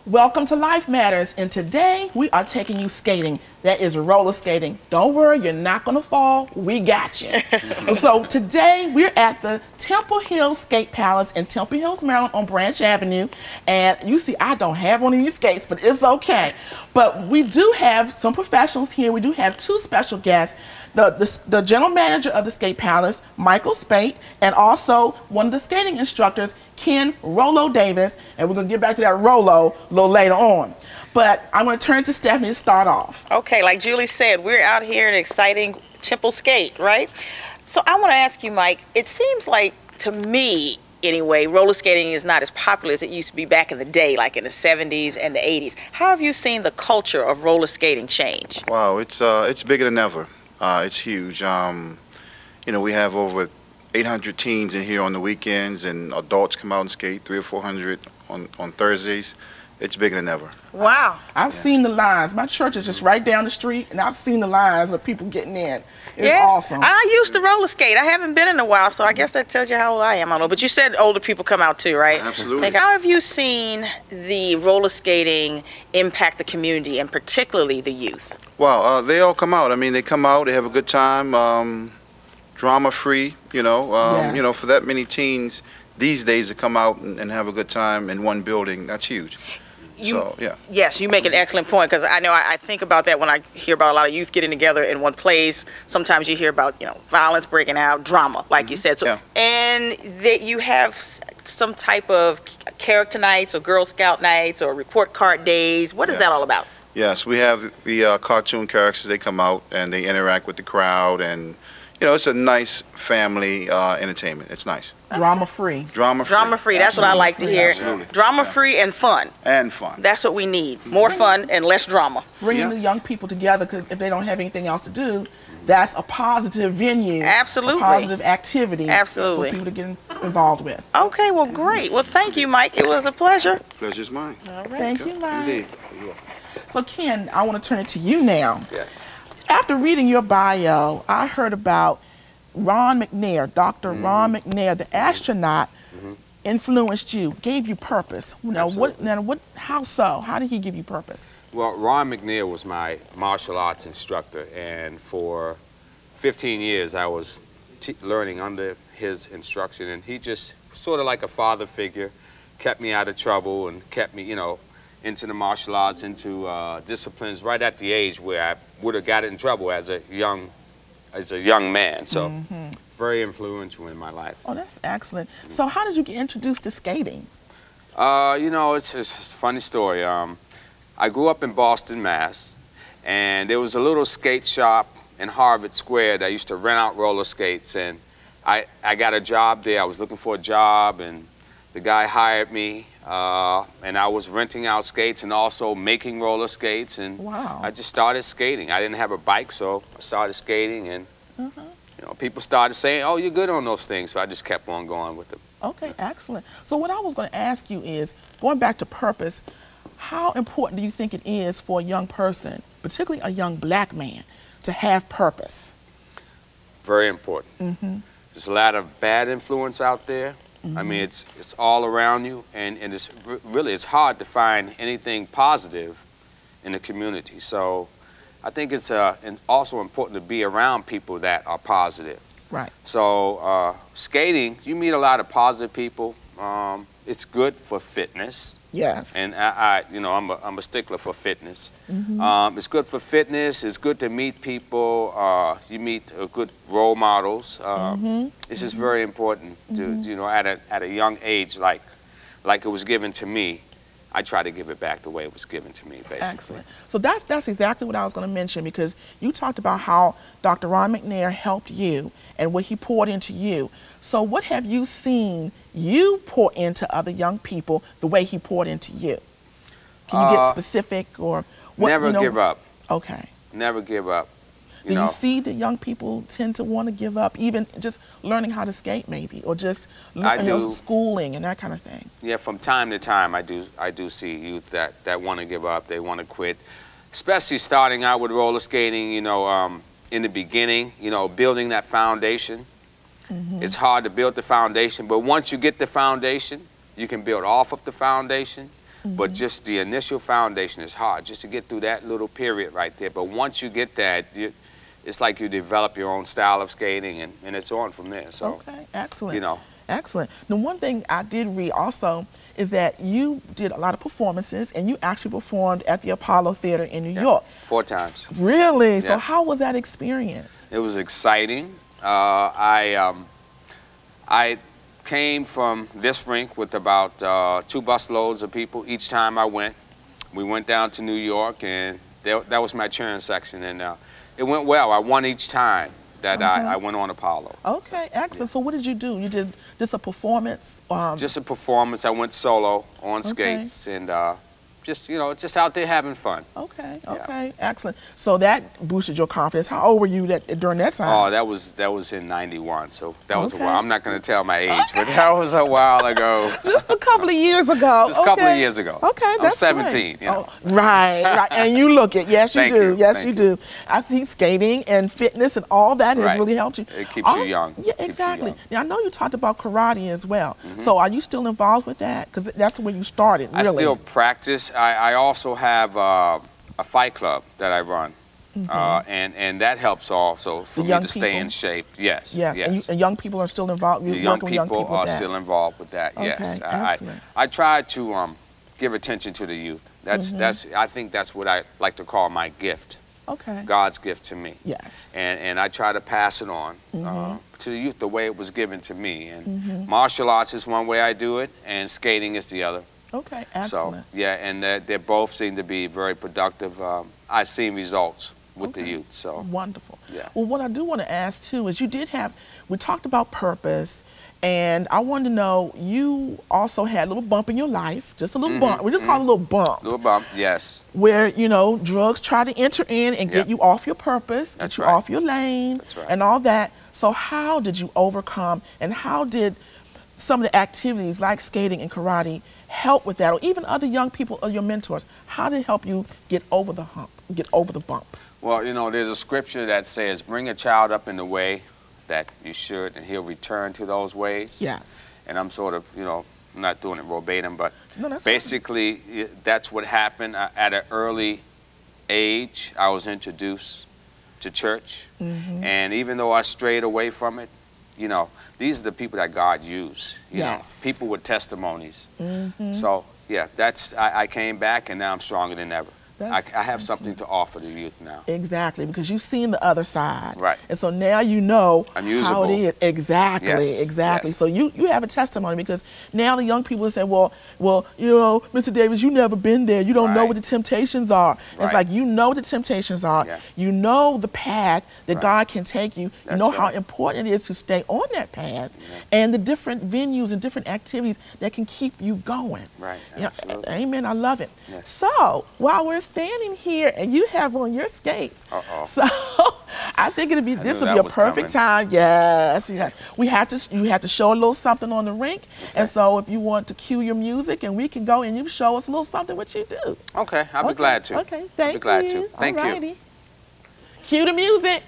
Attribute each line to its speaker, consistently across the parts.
Speaker 1: Welcome to Life Matters, and today we are taking you skating. That is roller skating. Don't worry, you're not going to fall. We got you. So today we're at the Temple Hills Skate Palace in Temple Hills, Maryland on Branch Avenue. And you see, I don't have one of these skates, but it's okay. But we do have some professionals here. We do have two special guests. The general manager of the Skate Palace, Michael Spate, and also one of the skating instructors, Ken Rolo Davis, and we're going to get back to that Rolo a little later on. But I'm going to turn to Stephanie to start off.
Speaker 2: Okay, like Julie said, we're out here in exciting Temple Skate, right? So I want to ask you, Mike, it seems like, to me anyway, roller skating is not as popular as it used to be back in the day, like in the 70s and the 80s. How have you seen the culture of roller skating change?
Speaker 3: Wow, it's bigger than ever. It's huge. You know, we have over 800 teens in here on the weekends, and adults come out and skate, 300 or 400 on Thursdays. It's bigger than ever.
Speaker 2: Wow.
Speaker 1: I've seen the lines. My church is just right down the street, and I've seen the lines of people getting in. It's awesome.
Speaker 2: I used to roller skate. I haven't been in a while, so I guess that tells you how old I am. I don't know. But you said older people come out too, right?
Speaker 3: Absolutely.
Speaker 2: Like, how have you seen the roller skating impact the community, and particularly the youth?
Speaker 3: Well, they all come out. I mean, they come out, they have a good time, drama-free, you know, for that many teens these days to come out and have a good time in one building, that's huge. So, yeah.
Speaker 2: Yes, you make an excellent point, because I know I think about that when I hear about a lot of youth getting together in one place. Sometimes you hear about, you know, violence breaking out, drama, like you said. So, and that you have some type of character nights or Girl Scout nights or report card days. What is that all about?
Speaker 3: Yes, we have the cartoon characters. They come out and they interact with the crowd, and you know, it's a nice family entertainment. It's nice.
Speaker 1: Drama-free.
Speaker 3: Drama-free.
Speaker 2: Drama-free. That's what I like to hear.
Speaker 3: Absolutely.
Speaker 2: Drama-free and fun.
Speaker 3: And fun.
Speaker 2: That's what we need. More fun and less drama.
Speaker 1: Bringing the young people together, because if they don't have anything else to do, that's a positive venue.
Speaker 2: Absolutely.
Speaker 1: A positive activity.
Speaker 2: Absolutely.
Speaker 1: For people to get involved with.
Speaker 2: Okay, well, great. Well, thank you, Mike. It was a pleasure.
Speaker 3: Pleasure's mine.
Speaker 2: All right.
Speaker 1: Thank you, Mike.
Speaker 3: Indeed.
Speaker 1: So, Ken, I want to turn it to you now.
Speaker 4: Yes.
Speaker 1: After reading your bio, I heard about Ron McNair, Dr. Ron McNair, the astronaut, influenced you, gave you purpose. You know, how so? How did he give you purpose?
Speaker 4: Well, Ron McNair was my martial arts instructor, and for 15 years I was learning under his instruction, and he just sort of like a father figure, kept me out of trouble and kept me, you know, into the martial arts, into disciplines right at the age where I would have got in trouble as a young man. So very influential in my life.
Speaker 1: Oh, that's excellent. So how did you get introduced to skating?
Speaker 4: You know, it's a funny story. I grew up in Boston, Mass, and there was a little skate shop in Harvard Square that used to rent out roller skates, and I got a job there. I was looking for a job, and the guy hired me, and I was renting out skates and also making roller skates, and I just started skating. I didn't have a bike, so I started skating, and you know, people started saying, "Oh, you're good on those things," so I just kept on going with them.
Speaker 1: Okay, excellent. So what I was going to ask you is, going back to purpose, how important do you think it is for a young person, particularly a young black man, to have purpose?
Speaker 4: Very important. There's a lot of bad influence out there. I mean, it's all around you, and it's really, it's hard to find anything positive in the community. So I think it's also important to be around people that are positive.
Speaker 1: Right.
Speaker 4: So skating, you meet a lot of positive people. It's good for fitness.
Speaker 1: Yes.
Speaker 4: And you know, I'm a stickler for fitness. It's good for fitness. It's good to meet people. You meet good role models. It's just very important to, you know, at a young age, like it was given to me. I try to give it back the way it was given to me, basically.
Speaker 1: Excellent. So that's exactly what I was going to mention, because you talked about how Dr. Ron McNair helped you and what he poured into you. So what have you seen you pour into other young people the way he poured into you? Can you get specific, or what?
Speaker 4: Never give up.
Speaker 1: Okay.
Speaker 4: Never give up.
Speaker 1: Do you see that young people tend to want to give up, even just learning how to skate, maybe, or just schooling and that kind of thing?
Speaker 4: Yeah, from time to time, I do see youth that want to give up. They want to quit, especially starting out with roller skating. You know, in the beginning, you know, building that foundation. It's hard to build the foundation, but once you get the foundation, you can build off of the foundation. but just the initial foundation is hard, just to get through that little period right there. But once you get that, it's like you develop your own style of skating, and it's on from there. So,
Speaker 1: okay, excellent.
Speaker 4: You know.
Speaker 1: Excellent. The one thing I did read also is that you did a lot of performances, and you actually performed at the Apollo Theater in New York.
Speaker 4: 4 times.
Speaker 1: Really?
Speaker 4: Yeah.
Speaker 1: So how was that experience?
Speaker 4: It was exciting. I came from this rink with about 2 busloads of people each time I went. We went down to New York, and that was my cheering section, and it went well. I won each time that I went on Apollo.
Speaker 1: Okay, excellent. So what did you do? You did just a performance?
Speaker 4: Just a performance. I went solo on skates, and just out there having fun.
Speaker 1: Okay,
Speaker 4: Yeah.
Speaker 1: okay, excellent. So that boosted your confidence. How old were you during that time?
Speaker 4: Oh, that was in '91, so that was a while. I'm not going to tell my age, but that was a while ago.
Speaker 1: Just a couple of years ago.
Speaker 4: Just a couple of years ago.
Speaker 1: Okay, that's
Speaker 4: I'm 17.
Speaker 1: Great. Right, and you look it. Yes, you do. Yes, you do. I think skating and fitness and all that has really helped you.
Speaker 4: It keeps you young.
Speaker 1: Yeah, exactly. Now I know you talked about karate as well. So are you still involved with that? Because that's where you started. Really.
Speaker 4: I still practice. I also have a fight club that I run, and that helps also for me to stay in shape. Yes.
Speaker 1: Yes. And young people are still involved.
Speaker 4: Young people are still involved with that.
Speaker 1: Okay,
Speaker 4: yes.
Speaker 1: excellent.
Speaker 4: I try to give attention to the youth. I think that's what I like to call my gift.
Speaker 1: Okay.
Speaker 4: God's gift to me.
Speaker 1: Yes.
Speaker 4: And I try to pass it on to the youth the way it was given to me. And martial arts is one way I do it, and skating is the other.
Speaker 1: Okay, excellent.
Speaker 4: So, yeah, and they both seem to be very productive. I've seen results with the youth, so.
Speaker 1: Wonderful.
Speaker 4: Yeah.
Speaker 1: Well, what I do want to ask, too, is we talked about purpose, and I wanted to know, you also had a little bump in your life, just a little bump. We just call it a little bump.
Speaker 4: Little bump, yes.
Speaker 1: Where, drugs try to enter in and get you off your purpose, get you off your lane, and all that. So how did you overcome, and how did some of the activities like skating and karate help with that, or even other young people or your mentors? How did it help you get over the hump, get over the bump?
Speaker 4: Well, there's a scripture that says, bring a child up in the way that you should, and he'll return to those ways.
Speaker 1: Yes.
Speaker 4: And I'm sort of, I'm not doing it verbatim, but
Speaker 1: that's
Speaker 4: basically that's what happened. At an early age, I was introduced to church, and even though I strayed away from it, these are the people that God used. You know, people with testimonies. So, yeah, I came back, and now I'm stronger than ever. I have something to offer the youth now. Exactly,
Speaker 1: because you've seen the other side.
Speaker 4: Right.
Speaker 1: And so now you know
Speaker 4: how
Speaker 1: it is. Exactly, exactly. So you have a testimony, because now the young people say, well, Mr. Davis, you never been there. You don't know what the temptations are. It's like, you know the temptations are. You know the path that God can take you. You know how important it is to stay on that path, and the different venues and different activities that can keep you going.
Speaker 4: Right,
Speaker 1: absolutely. Amen, I love it. So while we're standing here and you have on your skates, so I think this will be a perfect time. Yes, you have to show a little something on the rink, and so if you want to cue your music, and we can go and you show us a little something what you do.
Speaker 4: Okay, I'll be glad to.
Speaker 1: Okay, thank you.
Speaker 4: I'll be glad to. Thank you.
Speaker 1: Cue the music.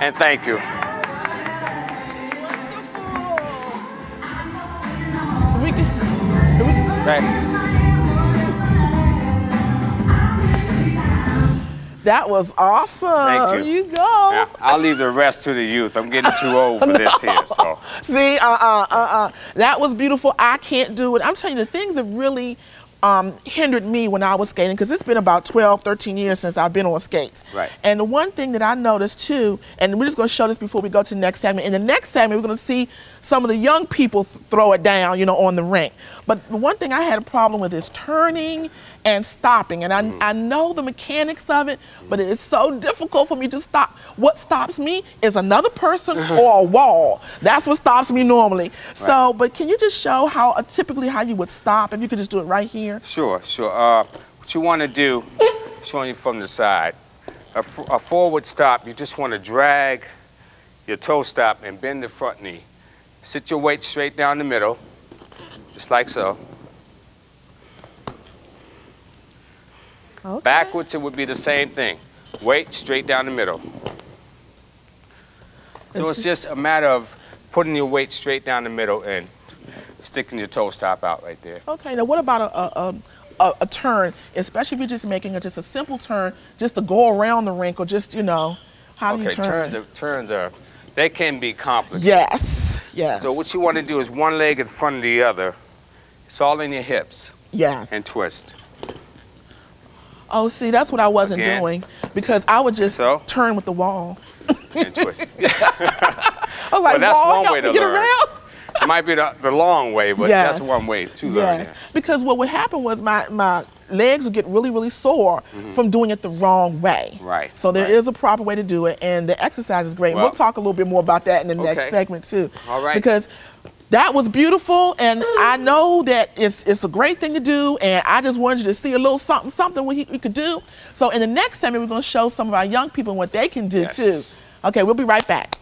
Speaker 4: And thank you. Right.
Speaker 1: That was awesome.
Speaker 4: Thank you.
Speaker 1: You go.
Speaker 4: Yeah, I'll leave the rest to the youth. I'm getting too old for this here. So.
Speaker 1: See, that was beautiful. I can't do it. I'm telling you, the things that really hindered me when I was skating, because it's been about 12, 13 years since I've been on skates.
Speaker 4: Right.
Speaker 1: And the one thing that I noticed too, and we're just going to show this before we go to the next segment. In the next segment, we're going to see some of the young people throw it down, you know, on the rink. But the one thing I had a problem with is turning and stopping. And I know the mechanics of it, but it is so difficult for me to stop. What stops me is another person or a wall. That's what stops me normally. Right. So, but can you just show how typically how you would stop, if you could just do it right here?
Speaker 4: Sure. What you want to do, showing you from the side, a forward stop, you just want to drag your toe stop and bend the front knee. Sit your weight straight down the middle, just like so.
Speaker 1: Okay.
Speaker 4: Backwards, it would be the same thing. Weight straight down the middle. So it's just a matter of putting your weight straight down the middle and sticking your toe stop out right there.
Speaker 1: Okay, now what about a turn, especially if you're just making just a simple turn, just to go around the rink, or just, you know, how do you turn?
Speaker 4: Turns are, they can be complicated.
Speaker 1: Yes, yes.
Speaker 4: So what you want to do is one leg in front of the other. It's all in your hips.
Speaker 1: Yes.
Speaker 4: And twist.
Speaker 1: Oh, see, that's what I wasn't doing, because I would just turn with the wall.
Speaker 4: And twist.
Speaker 1: I was like,
Speaker 4: well, that's
Speaker 1: wall,
Speaker 4: one way to learn.
Speaker 1: Around?
Speaker 4: It might be the long way, but
Speaker 1: yes.
Speaker 4: that's one way to learn. Yes,
Speaker 1: because what would happen was my legs would get really, really sore from doing it the wrong way.
Speaker 4: Right.
Speaker 1: So there is a proper way to do it, and the exercise is great. Well, we'll talk a little bit more about that in the next segment too.
Speaker 4: All right.
Speaker 1: Because that was beautiful, and I know that it's a great thing to do, and I just wanted you to see a little something we could do. So in the next segment, we're going to show some of our young people and what they can do too. Okay, we'll be right back.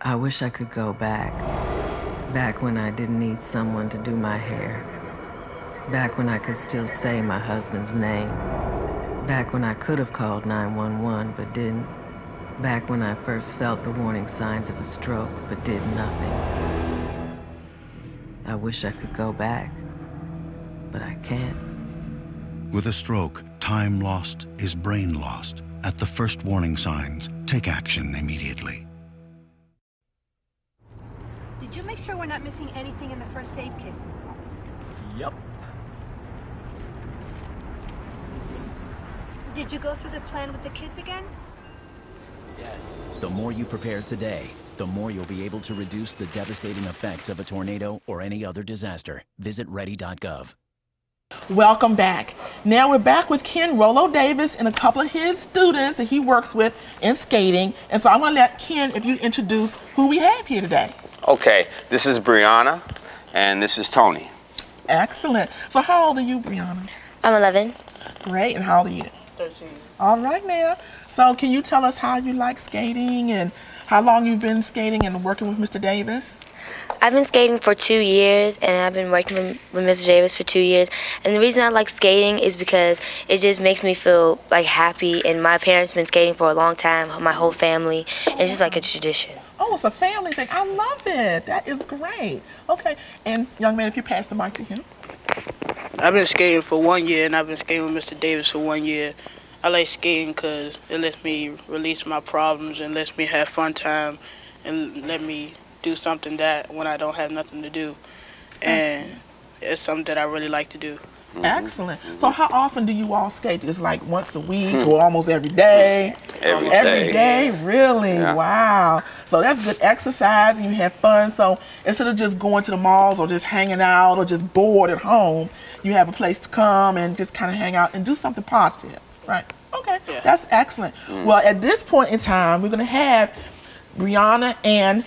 Speaker 5: I wish I could go back. Back when I didn't need someone to do my hair. Back when I could still say my husband's name. Back when I could have called 911 but didn't. Back when I first felt the warning signs of a stroke but did nothing. I wish I could go back, but I can't.
Speaker 6: With a stroke, time lost is brain lost. At the first warning signs, take action immediately.
Speaker 7: Did you make sure we're not missing anything in the first aid kit?
Speaker 8: Yep.
Speaker 7: Did you go through the plan with the kids again?
Speaker 8: Yes. The more you prepare today, the more you'll be able to reduce the devastating effects of a tornado or any other disaster. Visit ready.gov.
Speaker 1: Welcome back. Now we're back with Ken Rollo Davis and a couple of his students that he works with in skating. And so I'm going to let Ken, if you introduce who we have here today.
Speaker 4: Okay, this is Brianna, and this is Tony.
Speaker 1: Excellent. So how old are you, Brianna?
Speaker 9: I'm 11.
Speaker 1: Great. And how old are you?
Speaker 2: 13.
Speaker 1: All right now. So can you tell us how you like skating and how long you've been skating and working with Mr. Davis?
Speaker 9: I've been skating for 2 years, and I've been working with Mr. Davis for 2 years. And the reason I like skating is because it just makes me feel like happy. And my parents been skating for a long time, my whole family. And it's just like a tradition.
Speaker 1: Oh, it's a family thing. I love it. That is great. Okay. And young man, if you pass the mic to him.
Speaker 10: I've been skating for 1 year, and I've been skating with Mr. Davis for 1 year. I like skating because it lets me release my problems and lets me have fun time and let me do something that when I don't have nothing to do. And it's something that I really like to do.
Speaker 1: Excellent. So how often do you all skate? Is like once a week or almost every day?
Speaker 4: Every
Speaker 1: day, really? Yeah. Wow. So that's good exercise and you have fun. So instead of just going to the malls or just hanging out or just bored at home, you have a place to come and just kind of hang out and do something positive, right? Okay, that's excellent. Well, at this point in time, we're going to have Brianna and,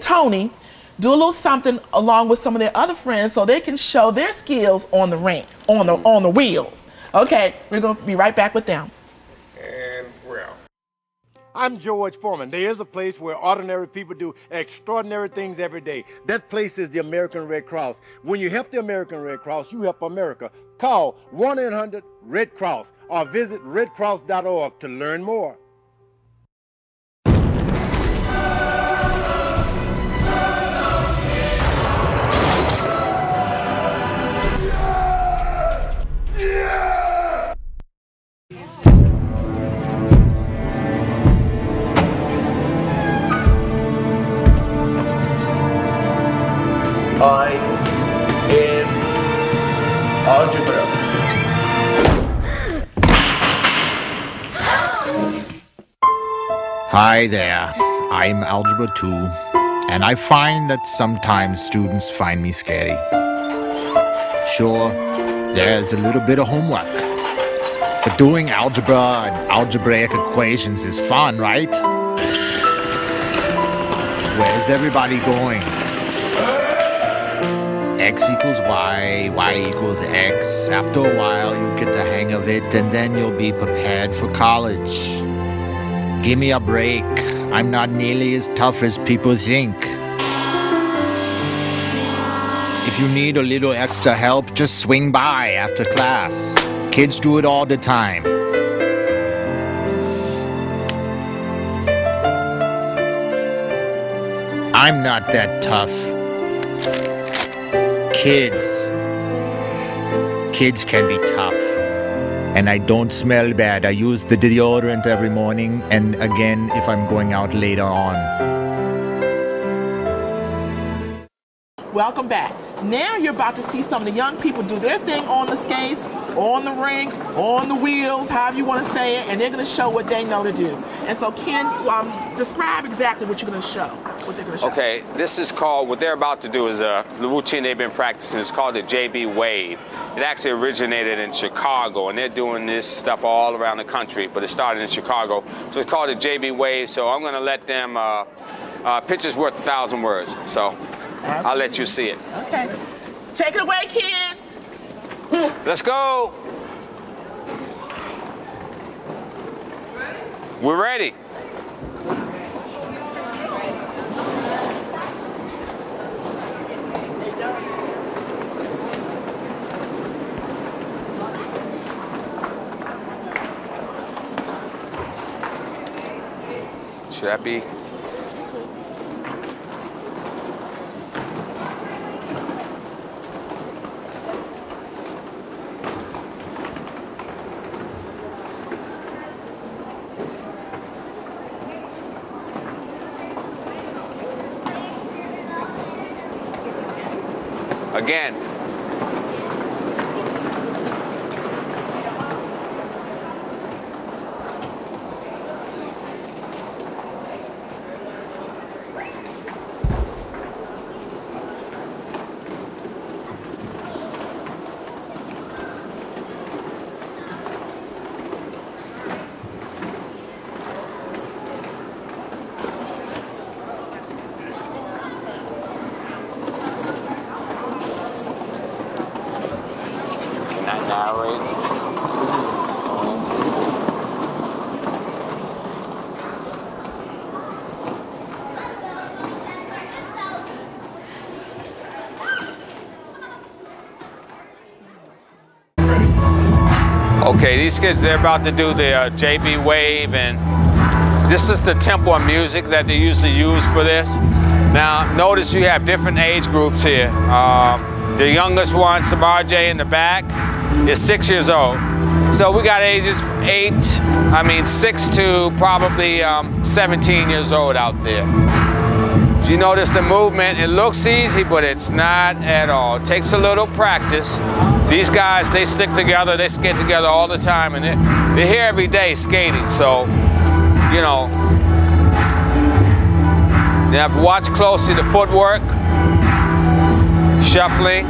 Speaker 1: Tony do a little something along with some of their other friends so they can show their skills on the rink, on the wheels. Okay, we're going to be right back with them.
Speaker 4: And we're out.
Speaker 11: I'm George Foreman. There is a place where ordinary people do extraordinary things every day. That place is the American Red Cross. When you help the American Red Cross, you help America. Call 1-800-RED-CROSS or visit redcross.org to learn more.
Speaker 12: Hi there, I'm Algebra 2, and I find that sometimes students find me scary. Sure, there's a little bit of homework, but doing algebra and algebraic equations is fun, right? Where's everybody going? X equals Y, Y equals X. After a while, you'll get the hang of it, and then you'll be prepared for college. Give me a break. I'm not nearly as tough as people think. If you need a little extra help, just swing by after class. Kids do it all the time. I'm not that tough. Kids can be tough. And I don't smell bad. I use the deodorant every morning, and again if I'm going out later on.
Speaker 1: Welcome back. Now you're about to see some of the young people do their thing on the skates, on the rink, on the wheels, however you want to say it, and they're going to show what they know to do. And so, Ken, describe exactly what you're going to show. What they're going to show.
Speaker 4: Okay, this is called, what they're about to do is the routine they've been practicing. It's called the JB Wave. It actually originated in Chicago, and they're doing this stuff all around the country, but it started in Chicago. So it's called the JB Wave, so I'm going to let them, picture's worth 1,000 words, so I'll let you see it.
Speaker 1: Okay. Take it away, kids.
Speaker 4: Let's go. We're ready. Should that be? Again. Okay, these kids, they're about to do the JB Wave, and this is the tempo of music that they usually use for this. Now, notice you have different age groups here. The youngest one, Samarjay in the back, is 6 years old. So we got ages 6 to probably 17 years old out there. You notice the movement, it looks easy, but it's not at all. It takes a little practice. These guys, they stick together, they skate together all the time, and they're here every day skating, so, you know, you have to watch closely the footwork, shuffling,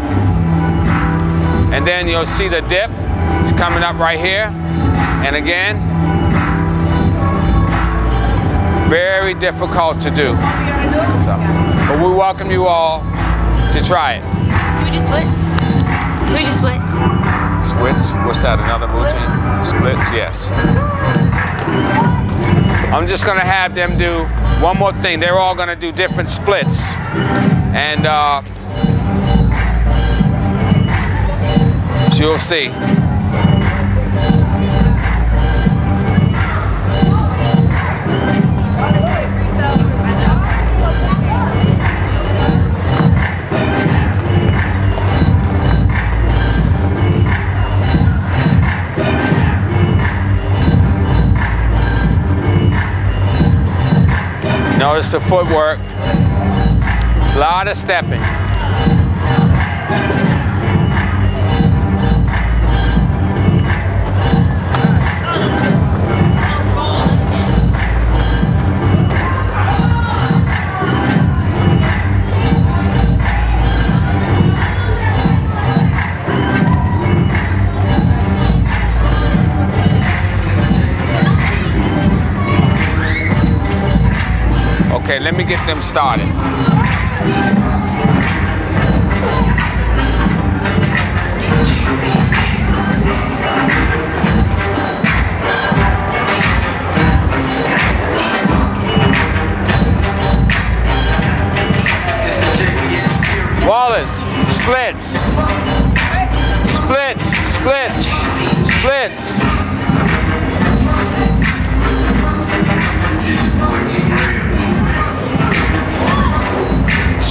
Speaker 4: and then you'll see the dip. It's coming up right here, and again, very difficult to do. So, but we welcome you all to try it.
Speaker 9: Can we do splits? Can we do splits?
Speaker 4: Splits? What's that, another routine? Splits, yes. I'm just gonna have them do one more thing. They're all gonna do different splits. And so you'll see. Notice the footwork. It's a lot of stepping. Okay, let me get them started. Wallace, splits. Splits, splits, splits.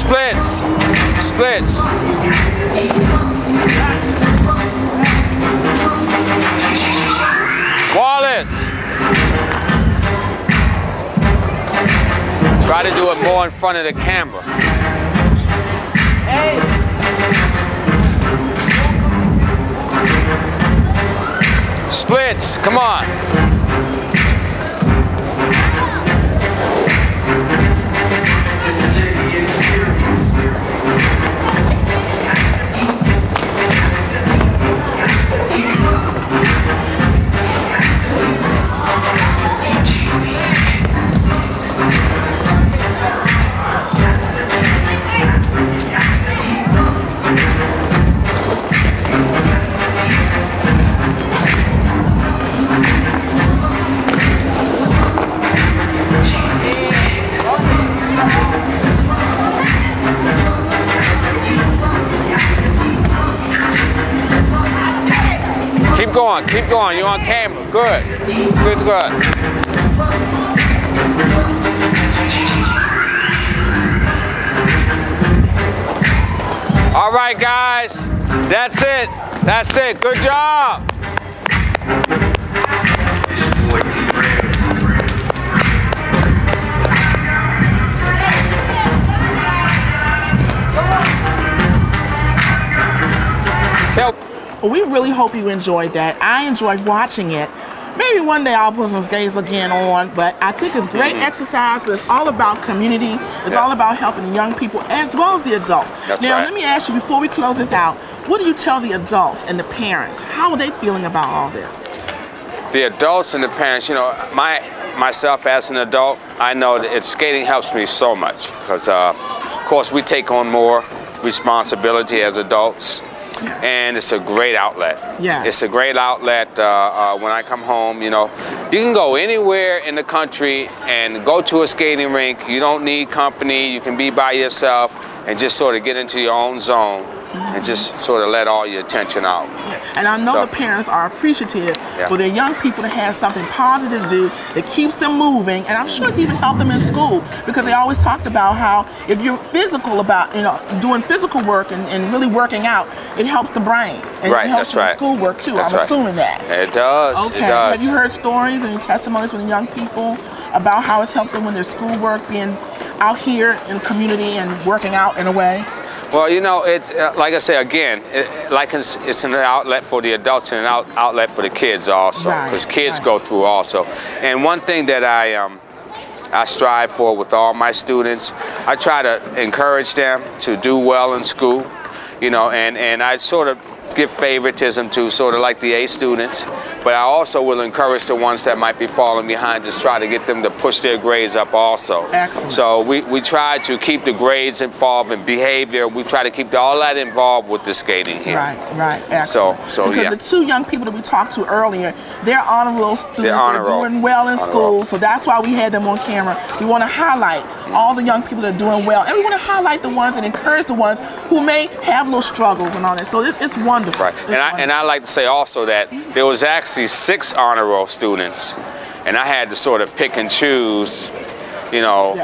Speaker 4: Splits, splits. Wallace. Try to do it more in front of the camera. Hey. Splits, come on. Keep going, you're on camera. Good, good, good. All right, guys, that's it, good job.
Speaker 1: Well, we really hope you enjoyed that. I enjoyed watching it. Maybe one day I'll put some skates again on, but I think it's great exercise, but it's all about community. It's all about helping the young people as well as the adults. Now, let me ask you, before we close this out, what do you tell the adults and the parents? How are they feeling about all this?
Speaker 4: The adults and the parents, you know, myself as an adult, I know that skating helps me so much because, of course, we take on more responsibility as adults. And it's a great outlet. Yeah. It's a great outlet when I come home, you know. You can go anywhere in the country and go to a skating rink. You don't need company. You can be by yourself and just sort of get into your own zone and just sort of let all your attention out.
Speaker 1: And I know the parents are appreciative for their young people to have something positive to do that keeps them moving, and I'm sure it's even helped them in school, because they always talked about how if you're physical about, you know, doing physical work and really working out, it helps the brain. And it helps with schoolwork too. I'm assuming that.
Speaker 4: It does.
Speaker 1: Okay.
Speaker 4: It does.
Speaker 1: Have you heard stories and testimonies from the young people about how it's helped them with their schoolwork, being out here in the community and working out in a way?
Speaker 4: Well, you know, like I say again, it's an outlet for the adults and an outlet for the kids also, because kids go through also. And one thing that I strive for with all my students, I try to encourage them to do well in school, you know, and I sort of give favoritism to sort of like the A students, but I also will encourage the ones that might be falling behind, just try to get them to push their grades up also.
Speaker 1: Excellent.
Speaker 4: So we try to keep the grades involved in behavior. We try to keep all that involved with the skating here.
Speaker 1: Right, excellent.
Speaker 4: So
Speaker 1: because the two young people that we talked to earlier, they're honor roll students, they're doing well in school, so that's why we had them on camera. We want to highlight all the young people that are doing well, and we want to highlight the ones and encourage the ones who may have little struggles and all that. So it's wonderful.
Speaker 4: Right, and I like to say also that there was actually 6 honor roll students, and I had to sort of pick and choose, you know,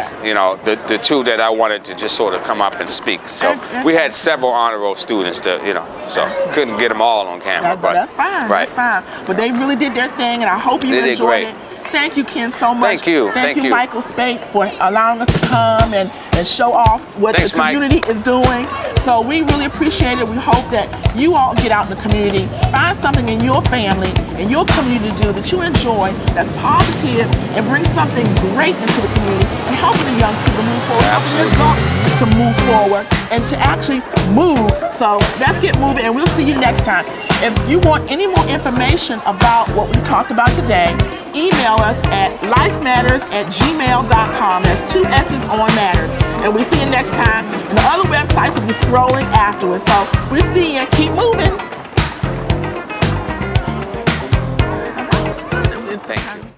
Speaker 4: the 2 that I wanted to just sort of come up and speak. So we had several honor roll students to, you know, so couldn't get them all on camera.
Speaker 1: But that's fine. That's fine. But they really did their thing, and I hope you enjoyed it. Thank you, Ken, so much.
Speaker 4: Thank you.
Speaker 1: Thank you, Michael Spate, for allowing us to come and show off what the community is doing. So we really appreciate it. We hope that you all get out in the community, find something in your family and your community to do that you enjoy, that's positive, and bring something great into the community and helping the young people move forward.
Speaker 4: Absolutely.
Speaker 1: to move forward and to actually move. So let's get moving, and we'll see you next time. If you want any more information about what we talked about today, email us at lifematters@gmail.com. That's 2 S's on matters. And we'll see you next time. And the other websites will be scrolling afterwards. So we'll see you. Keep moving. Thank you.